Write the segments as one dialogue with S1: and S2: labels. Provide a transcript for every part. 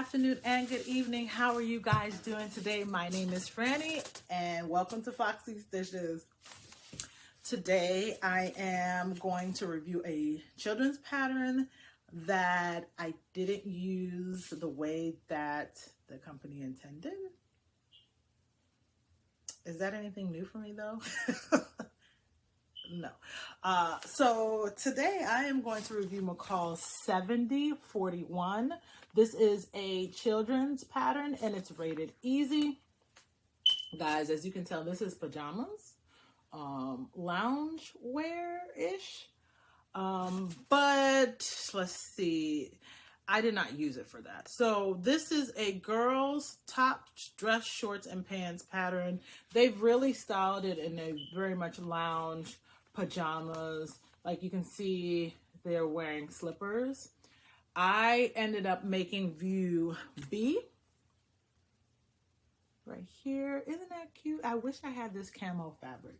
S1: afternoon, and good evening. How are you guys doing today? My name is Franny, and welcome to Foxy Stitches. Today, I am going to review a children's pattern that I didn't use the way that the company intended. Is that anything new for me, though? No. So today I am going to review McCall 7041. This is a children's pattern and it's rated easy. Guys, as you can tell, this is pajamas, lounge wear-ish. But let's see. I did not use it for that. So this is a girl's top dress, shorts, and pants pattern. They've really styled it in a very much lounge pajamas. Like you can see, they're wearing slippers. I ended up making view B right here. Isn't that cute? I wish I had this camo fabric.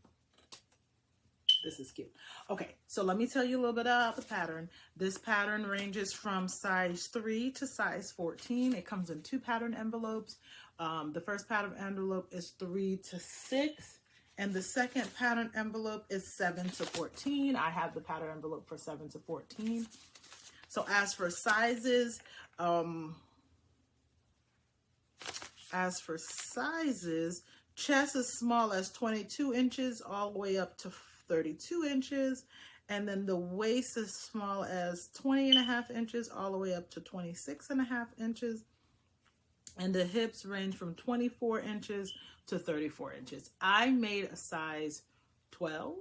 S1: This is cute. Okay, so let me tell you a little bit about the pattern. This pattern ranges from size 3 to size 14. It comes in 2 pattern envelopes. The first pattern envelope is 3 to 6. And the second pattern envelope is 7 to 14. I have the pattern envelope for 7 to 14. So as for sizes, chest is small as 22 inches all the way up to 32 inches. And then the waist is small as 20.5 inches all the way up to 26.5 inches. And the hips range from 24 inches to 34 inches. I made a size 12,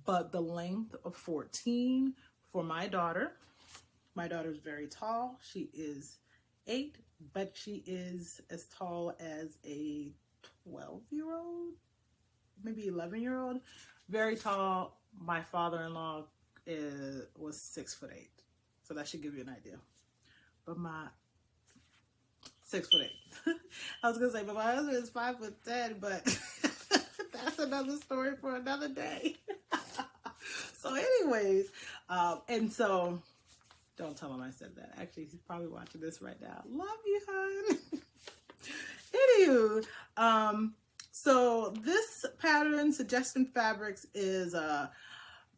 S1: but the length of 14 for my daughter. My daughter is very tall. She is 8, but she is as tall as a 12-year-old, maybe 11-year-old. Very tall. My father-in-law was 6'8", so that should give you an idea. But my 6'8". I was gonna say, but my husband is 5'10", but that's another story for another day. So, anyways, and so don't tell him I said that. Actually, he's probably watching this right now. Love you, hon. Anywho, so this pattern suggestion fabrics is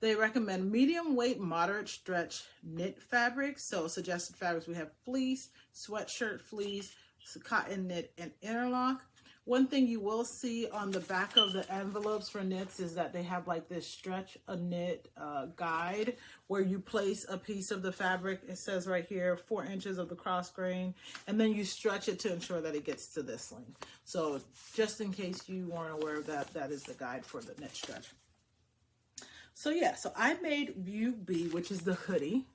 S1: they recommend medium weight, moderate stretch knit fabrics. So suggested fabrics, we have fleece, sweatshirt fleece, cotton knit, and interlock. One thing you will see on the back of the envelopes for knits is that they have like this stretch a knit guide where you place a piece of the fabric. It says right here 4 inches of the cross grain, and then you stretch it to ensure that it gets to this length. So just in case you weren't aware of that, that is the guide for the knit stretch. So yeah, so I made view B, which is the hoodie.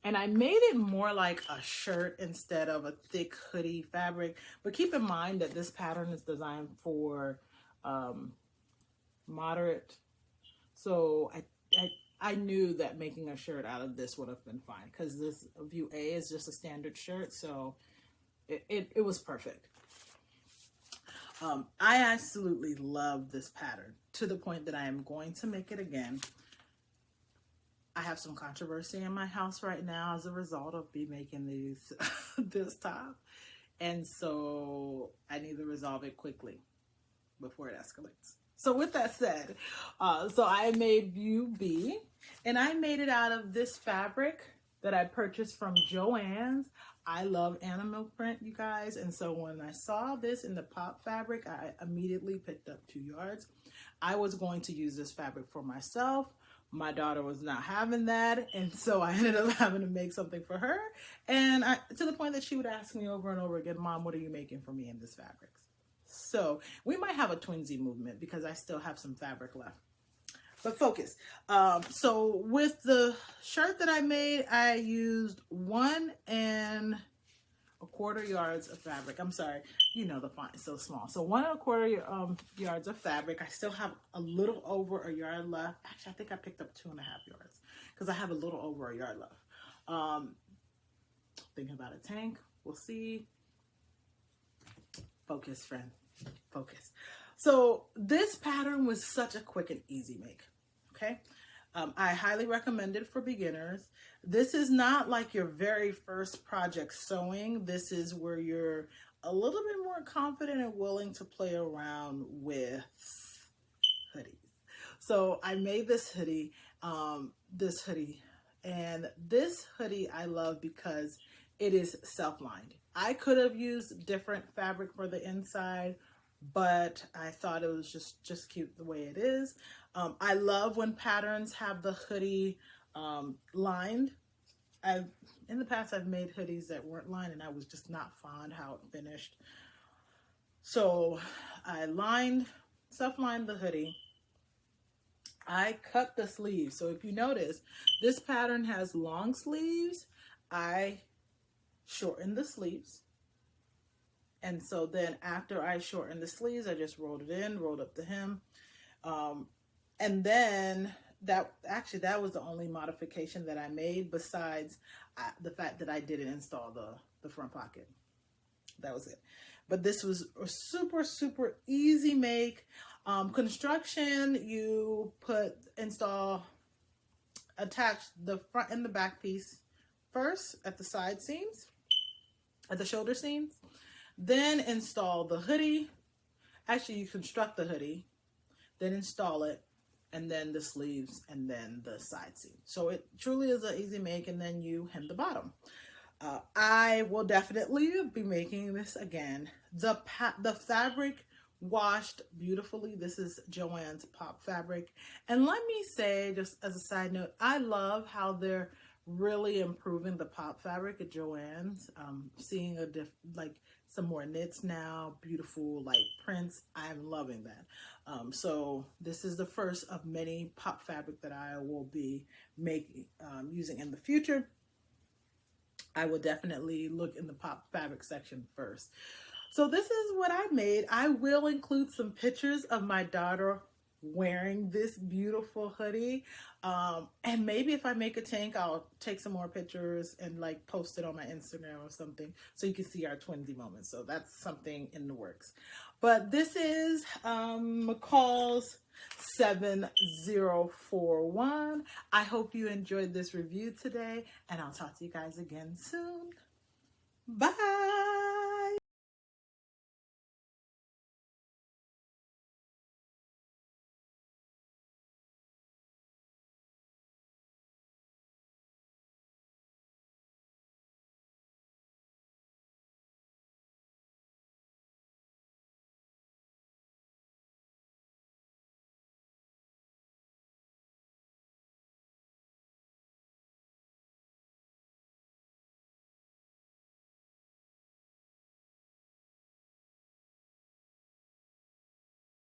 S1: And I made it more like a shirt instead of a thick hoodie fabric. But keep in mind that this pattern is designed for moderate. So I knew that making a shirt out of this would have been fine because this view A is just a standard shirt. So it was perfect. I absolutely love this pattern to the point that I am going to make it again. I have some controversy in my house right now as a result of me making these this top. And so I need to resolve it quickly before it escalates. So with that said, so I made view B, and I made it out of this fabric that I purchased from Joann's. I love animal print, you guys. And so when I saw this in the pop fabric, I immediately picked up 2 yards. I was going to use this fabric for myself. My daughter was not having that, and so I ended up having to make something for her. And to the point that she would ask me over and over again, Mom, what are you making for me in this fabric? So we might have a twinsy movement because I still have some fabric left. But focus. So with the shirt that I made, I used 1 1/4 yards of fabric. I'm sorry, you know the font is so small. So 1 1/4 yards of fabric. I still have a little over a yard left. Actually, I think I picked up 2.5 yards because I have a little over a yard left. Thinking about a tank. We'll see. Focus, friend. Focus. So this pattern was such a quick and easy make. Okay. I highly recommend it for beginners. This is not like your very first project sewing. This is where you're a little bit more confident and willing to play around with hoodies. So I made this hoodie, and this hoodie I love because it is self-lined. I could have used different fabric for the inside, but I thought it was just cute the way it is. I love when patterns have the hoodie lined. In the past I've made hoodies that weren't lined and I was just not fond how it finished. So I self-lined the hoodie. I cut the sleeves. So if you notice, this pattern has long sleeves. I shortened the sleeves. And so then after I shortened the sleeves, I just rolled it in, rolled up the hem. And then that was the only modification that I made besides the fact that I didn't install the front pocket. That was it. But this was a super, super easy make. Construction, you attach the front and the back piece first at the side seams, at the shoulder seams, then install the hoodie. Actually, you construct the hoodie, then install it, and then the sleeves, and then the side seam. So it truly is an easy make, and then you hem the bottom. I will definitely be making this again. The fabric washed beautifully. This is Joann's pop fabric. And let me say, just as a side note, I love how they're really improving the pop fabric at Joann's. Seeing some more knits now, beautiful like prints. I'm loving that. So this is the first of many pop fabric that I will be using in the future. I will definitely look in the pop fabric section first. So this is what I made. I will include some pictures of my daughter wearing this beautiful hoodie. And maybe if I make a tank, I'll take some more pictures and like post it on my Instagram or something so you can see our twinsy moments. So that's something in the works. But this is McCall's 7041. I hope you enjoyed this review today, and I'll talk to you guys again soon. Bye.